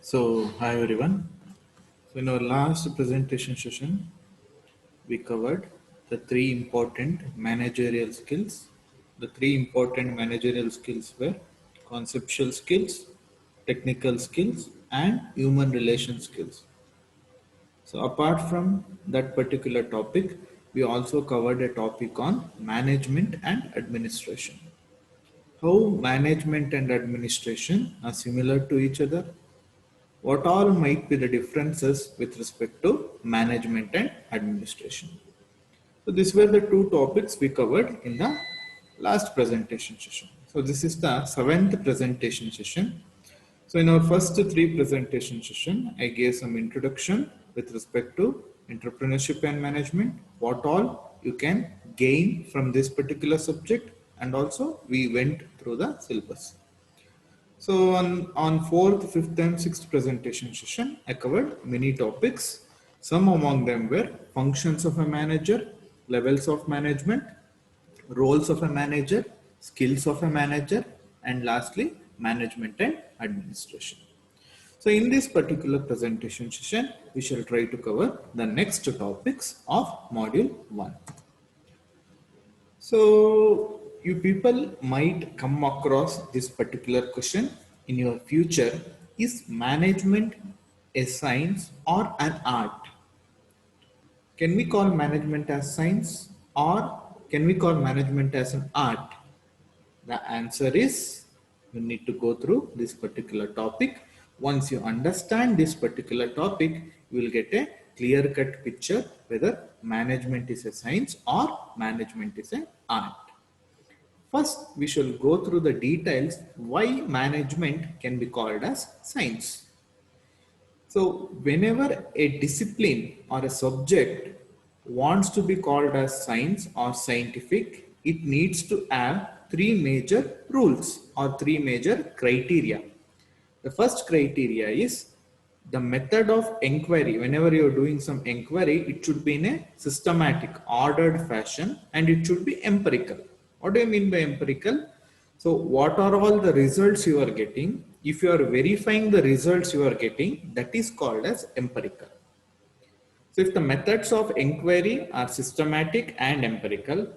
Hi everyone. So in our last presentation session, we covered the three important managerial skills. The three important managerial skills were conceptual skills, technical skills, and human relation skills. So apart from that particular topic, we also covered a topic on management and administration. How management and administration are similar to each other, what all might be the differences with respect to management and administration. So these were the two topics we covered in the last presentation session. So this is the seventh presentation session. So in our first three presentation session, I gave some introduction with respect to entrepreneurship and management, what all you can gain from this particular subject, and also we went through the syllabus. So on fourth, fifth and sixth presentation session, I covered many topics. Some among them were functions of a manager, levels of management, roles of a manager, skills of a manager, and lastly, management and administration. So in this particular presentation session, we shall try to cover the next topics of module 1. So you people might come across this particular question in your future. Is management a science or an art? Can we call management as science or can we call management as an art? The answer is you need to go through this particular topic. Once you understand this particular topic, you will get a clear-cut picture whether management is a science or management is an art. First, we shall go through the details why management can be called as science. So, whenever a discipline or a subject wants to be called as science or scientific, it needs to have three major rules or three major criteria. The first criteria is the method of inquiry. Whenever you're doing some inquiry, it should be in a systematic, ordered fashion, and it should be empirical. What do you mean by empirical? So what are all the results you are getting? If you are verifying the results you are getting, that is called as empirical. So if the methods of inquiry are systematic and empirical,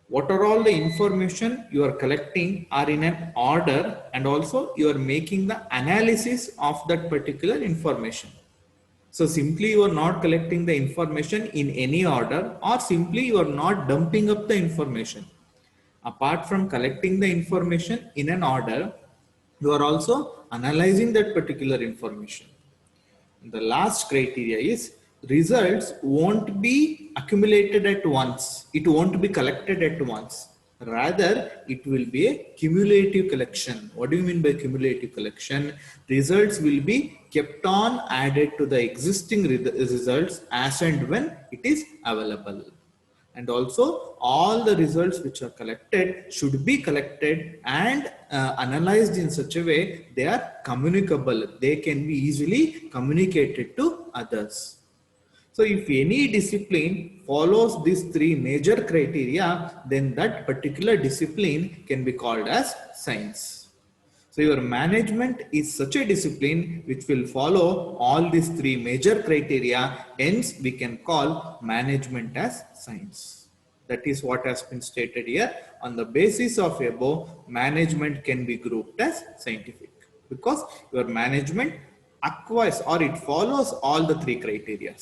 what are all the information you are collecting are in an order, and also you are making the analysis of that particular information. So simply you are not collecting the information in any order, or simply you are not dumping up the information. Apart from collecting the information in an order, you are also analyzing that particular information. The last criteria is results won't be accumulated at once. It won't be collected at once. Rather, it will be a cumulative collection. What do you mean by cumulative collection? Results will be kept on added to the existing results as and when it is available. And also all the results which are collected should be collected and analyzed in such a way they are communicable. They can be easily communicated to others. So if any discipline follows these three major criteria, then that particular discipline can be called as science. So your management is such a discipline which will follow all these three major criteria. Hence, we can call management as science. That is what has been stated here. On the basis of above, management can be grouped as scientific because your management acquires or it follows all the three criteria.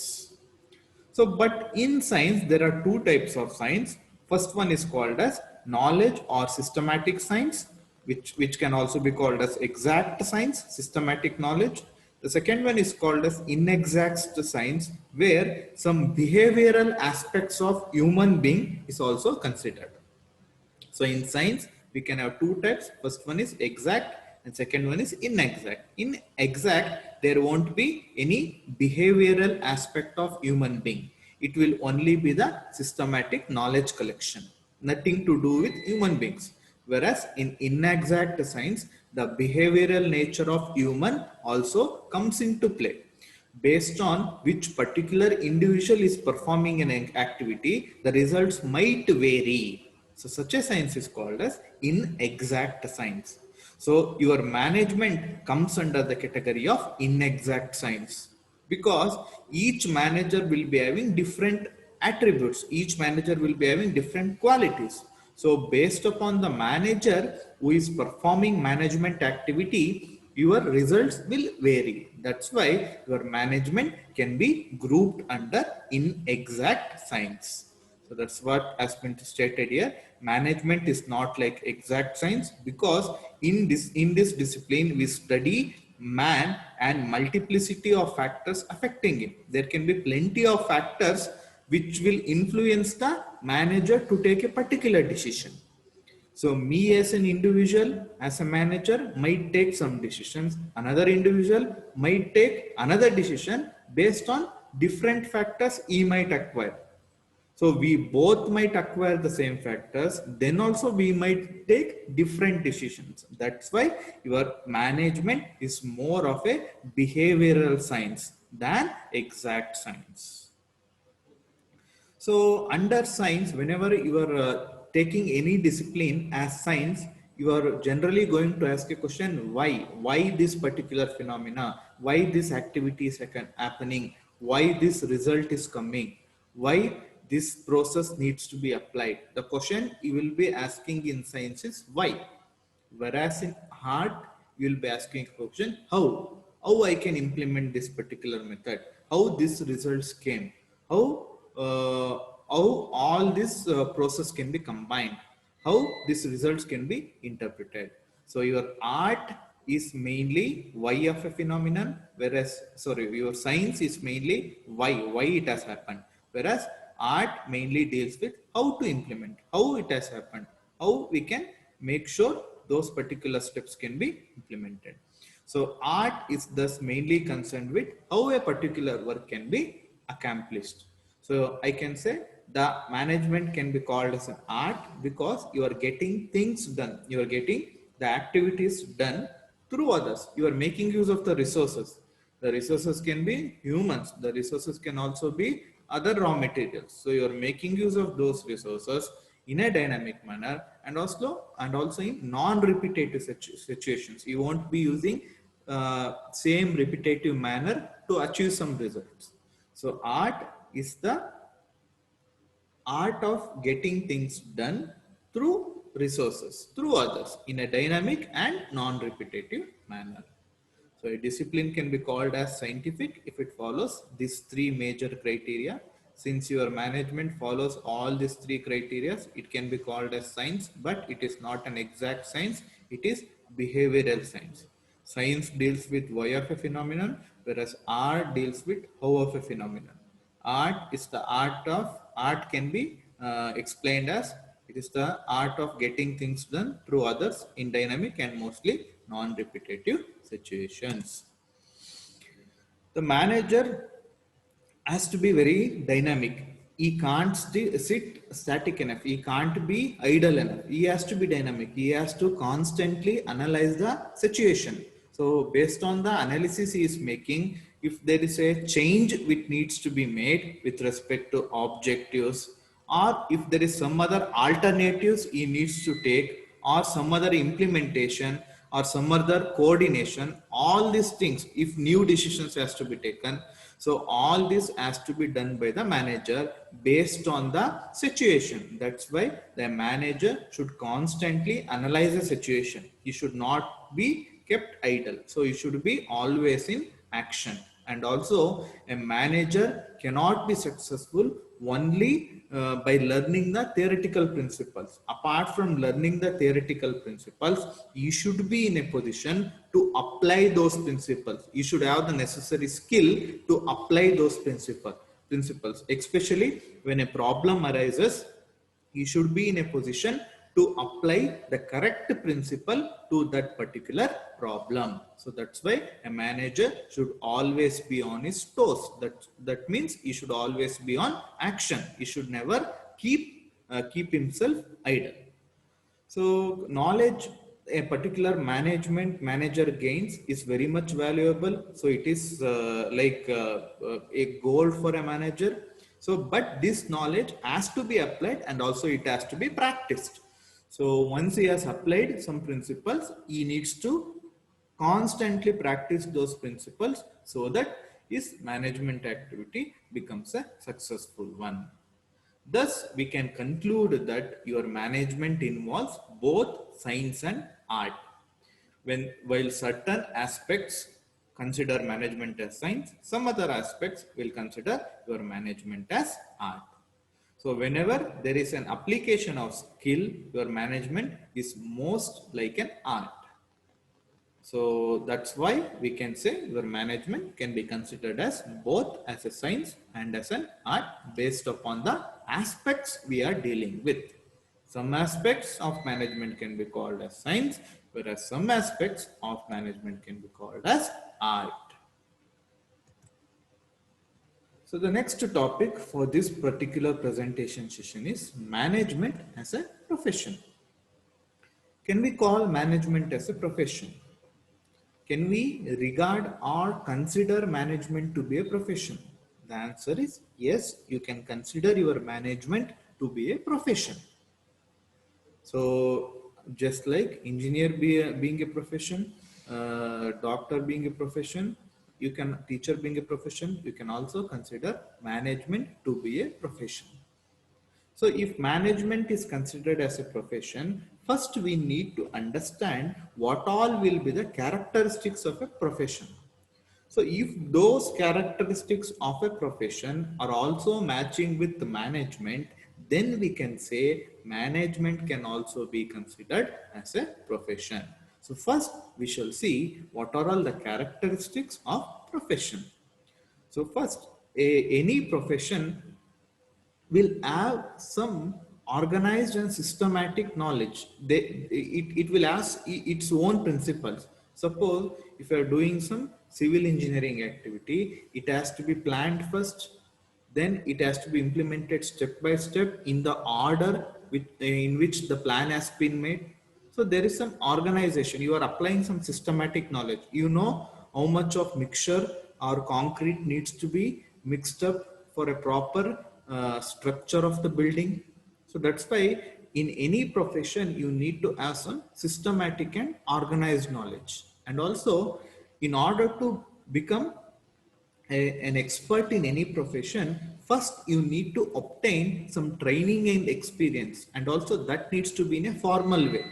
So, but in science, there are two types of science. First one is called as knowledge or systematic science, which can also be called as exact science, systematic knowledge. The second one is called as inexact science, where some behavioral aspects of human being is also considered. So in science, we can have two types. First one is exact and second one is inexact. In exact, there won't be any behavioral aspect of human being. It will only be the systematic knowledge collection, nothing to do with human beings. Whereas in inexact science, the behavioral nature of human also comes into play. Based on which particular individual is performing an activity, the results might vary. So such a science is called as inexact science. So your management comes under the category of inexact science, because each manager will be having different attributes, each manager will be having different qualities. So based upon the manager who is performing management activity, your results will vary. That's why your management can be grouped under inexact science. So that's what has been stated here. Management is not like exact science, because in this discipline we study man and multiplicity of factors affecting him. There can be plenty of factors which will influence the manager to take a particular decision. So me as an individual, as a manager, might take some decisions. Another individual might take another decision based on different factors he might acquire. So we both might acquire the same factors, then also we might take different decisions. That's why your management is more of a behavioral science than exact science. So under science, whenever you are taking any discipline as science, you are generally going to ask a question, why? Why this particular phenomena? Why this activity is happening? Why this result is coming? Why this process needs to be applied? The question you will be asking in science is why? Whereas in art, you will be asking a question, how I can implement this particular method, how these results came, how uh, how all this process can be combined, how these results can be interpreted. So your art is mainly why of a phenomenon, whereas sorry, your science is mainly why it has happened, whereas art mainly deals with how to implement, how it has happened, how we can make sure those particular steps can be implemented. So art is thus mainly concerned with how a particular work can be accomplished. So I can say the management can be called as an art because you are getting things done. You are getting the activities done through others. You are making use of the resources. The resources can be humans. The resources can also be other raw materials. So you are making use of those resources in a dynamic manner, and also in non-repetitive situations. You won't be using same repetitive manner to achieve some results. So art is the art of getting things done through resources, through others, in a dynamic and non-repetitive manner. So a discipline can be called as scientific if it follows these three major criteria. Since your management follows all these three criteria, it can be called as science, but it is not an exact science. It is behavioral science. Science deals with why of a phenomenon, whereas art deals with how of a phenomenon. Art can be explained as it is the art of getting things done through others in dynamic and mostly non-repetitive situations. The manager has to be very dynamic. He can't sit static enough. He can't be idle enough. He has to be dynamic. He has to constantly analyze the situation. So based on the analysis he is making, if there is a change which needs to be made with respect to objectives, or if there is some other alternatives he needs to take, or some other implementation, or some other coordination, all these things, if new decisions has to be taken, so all this has to be done by the manager based on the situation. That's why the manager should constantly analyze the situation. He should not be kept idle. So he should be always in action. And also a manager cannot be successful only by learning the theoretical principles. Apart from learning the theoretical principles, you should be in a position to apply those principles. You should have the necessary skill to apply those principles, especially when a problem arises. You should be in a position to apply the correct principle to that particular problem. So that's why a manager should always be on his toes. That means he should always be on action. He should never keep himself idle. So knowledge a particular management manager gains is very much valuable. So it is a goal for a manager. So, but this knowledge has to be applied and also it has to be practiced. So once he has applied some principles, he needs to constantly practice those principles so that his management activity becomes a successful one. Thus, we can conclude that your management involves both science and art. While certain aspects consider management as science, some other aspects will consider your management as art. So whenever there is an application of skill, your management is most like an art. So that's why we can say your management can be considered as both as a science and as an art based upon the aspects we are dealing with. Some aspects of management can be called as science, whereas some aspects of management can be called as art. So the next topic for this particular presentation session is management as a profession. Can we call management as a profession? Can we regard or consider management to be a profession? The answer is yes, you can consider your management to be a profession. So just like engineer being a profession, doctor being a profession, you can teacher being a profession, you can also consider management to be a profession. So if management is considered as a profession, first we need to understand what all will be the characteristics of a profession. So if those characteristics of a profession are also matching with the management, then we can say management can also be considered as a profession. So first we shall see what are all the characteristics of profession. So first, any profession will have some organized and systematic knowledge. It will have its own principles. Suppose if you are doing some civil engineering activity, it has to be planned first, then it has to be implemented step by step in the order in which the plan has been made. So there is some organization. You are applying some systematic knowledge. You know how much of mixture or concrete needs to be mixed up for a proper structure of the building. So that's why in any profession you need to have some systematic and organized knowledge. And also in order to become an expert in any profession, first you need to obtain some training and experience, and also that needs to be in a formal way.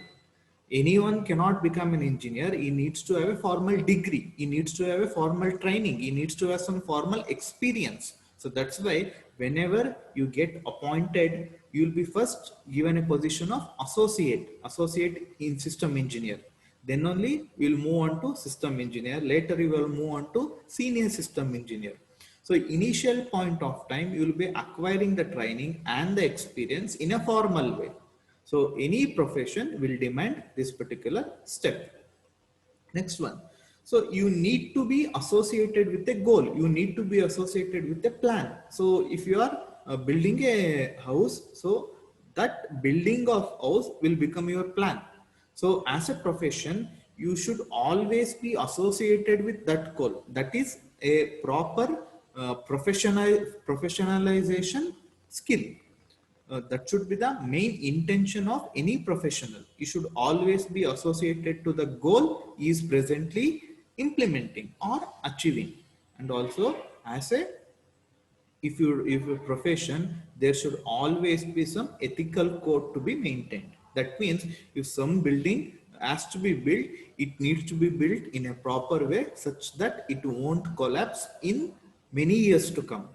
Anyone cannot become an engineer. He needs to have a formal degree, he needs to have a formal training, he needs to have some formal experience. So that's why whenever you get appointed, you will be first given a position of associate in system engineer. Then only we will move on to system engineer. Later you will move on to senior system engineer. So initial point of time, you will be acquiring the training and the experience in a formal way. So any profession will demand this particular step. Next one. So you need to be associated with a goal. You need to be associated with a plan. So if you are building a house, so that building of house will become your plan. So as a profession, you should always be associated with that goal. That is a proper professionalization skill. That should be the main intention of any professional. You should always be associated to the goal he is presently implementing or achieving. And also as a if a profession, there should always be some ethical code to be maintained. That means if some building has to be built, it needs to be built in a proper way such that it won't collapse in many years to come.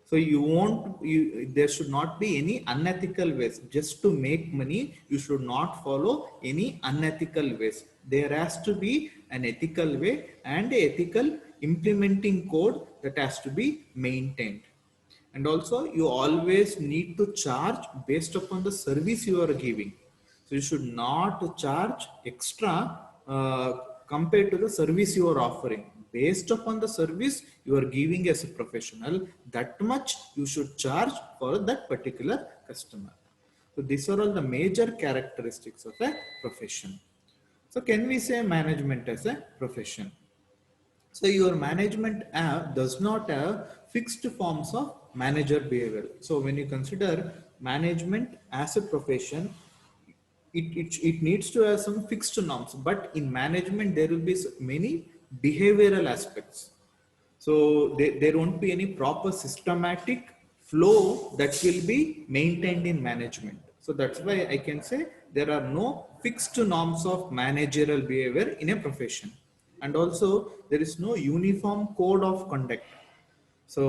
So there should not be any unethical ways. Just to make money, you should not follow any unethical ways. There has to be an ethical way and a ethical implementing code that has to be maintained. And also you always need to charge based upon the service you are giving. So you should not charge extra compared to the service you are offering. Based upon the service you are giving as a professional, that much you should charge for that particular customer. So these are all the major characteristics of a profession. So can we say management as a profession? So your management app does not have fixed forms of manager behavior. So when you consider management as a profession, it needs to have some fixed norms, but in management there will be many behavioral aspects. So there won't be any proper systematic flow that will be maintained in management. So that's why I can say there are no fixed norms of managerial behavior in a profession. And also there is no uniform code of conduct. So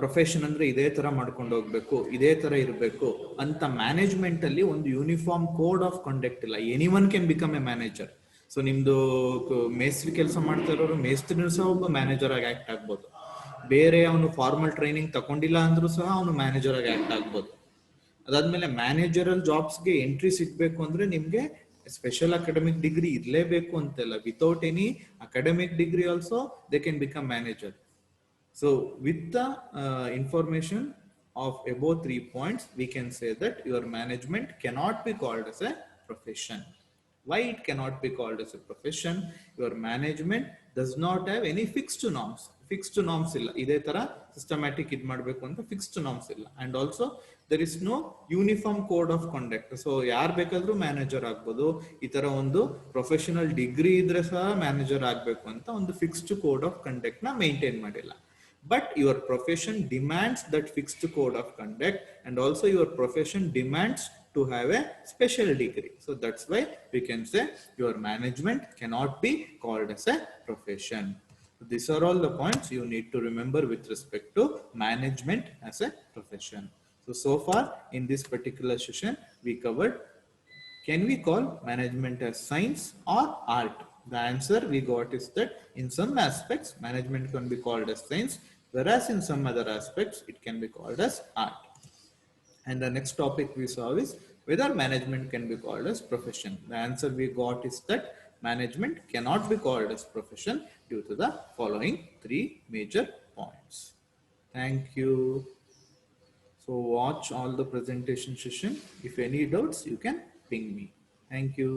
profession ಅಂದ್ರೆ ಇದೇ ತರ ಮಾಡ್ಕೊಂಡು ಹೋಗ್ಬೇಕು, ಇದೇ ತರ ಇರಬೇಕು ಅಂತ management ಅಲ್ಲಿ ಒಂದು ಯೂನಿಫಾರ್ಮ್ ಕೋಡ್ ಆಫ್ ಕಂಡಕ್ಟ್ ಇಲ್ಲ. Any one can become A manager. So ನಿಮ್ದು ಮೇಸ್ತ್ರಿ ಕೆಲಸ ಮಾಡ್ತಾ ಇರೋರು ಮೇಸ್ತ್ರಿನೂ ಸಹ ಒಬ್ಬ ಮ್ಯಾನೇಜರ್ ಆಗಿ ಆಕ್ಟ್ ಆಗ್ಬೋದು. ಬೇರೆ ಅವನು ಫಾರ್ಮಲ್ ಟ್ರೈನಿಂಗ್ ತಗೊಂಡಿಲ್ಲ ಅಂದ್ರೂ ಸಹ ಅವನು ಮ್ಯಾನೇಜರ್ ಆಗಿ ಆಕ್ಟ್ ಆಗ್ಬೋದು. ಅದಾದ್ಮೇಲೆ ಮ್ಯಾನೇಜರಲ್ ಜಾಬ್ಸ್ಗೆ ಎಂಟ್ರಿ ಸಿಗ್ಬೇಕು ಅಂದ್ರೆ ನಿಮ್ಗೆ ಸ್ಪೆಷಲ್ ಅಕಾಡೆಮಿಕ್ ಡಿಗ್ರಿ ಇರಲೇಬೇಕು ಅಂತೆಲ್ಲ. Without any academic degree also they can become manager. So with the information of above 3 points, we can say that your management cannot be called as a profession. Why it cannot be called as a profession? Your management does not have any fixed norms. Fixed norms illa. Ide tara systematic id ಮಾಡಬೇಕು ಅಂತ fixed norms illa. And also there is no uniform code of conduct. So ಯಾರು ಬೇಕಾದ್ರೂ manager ಆಗ್ಬೋದು. ಈ ತರ ಒಂದು professional degree ಇದ್ರೆ ಸಹ ಮ್ಯಾನೇಜರ್ ಆಗಬೇಕು ಅಂತ ಒಂದು ಫಿಕ್ಸ್ಡ್ ಕೋಡ್ ಆಫ್ ಕಂಡಕ್ಟ್ ನ ಮೇಂಟೈನ್ ಮಾಡಿಲ್ಲ. But your profession demands that fixed code of conduct, and also your profession demands to have a special degree. So that's why we can say your management cannot be called as a profession. These are all the points you need to remember with respect to management as a profession. So far in this particular session, we covered, can we call management as science or art? The answer we got is that in some aspects, management can be called as science, whereas in some other aspects, it can be called as art. And the next topic we saw is whether management can be called as profession. The answer we got is that management cannot be called as profession due to the following 3 major points. Thank you. So watch all the presentation session. If any doubts, you can ping me. Thank you.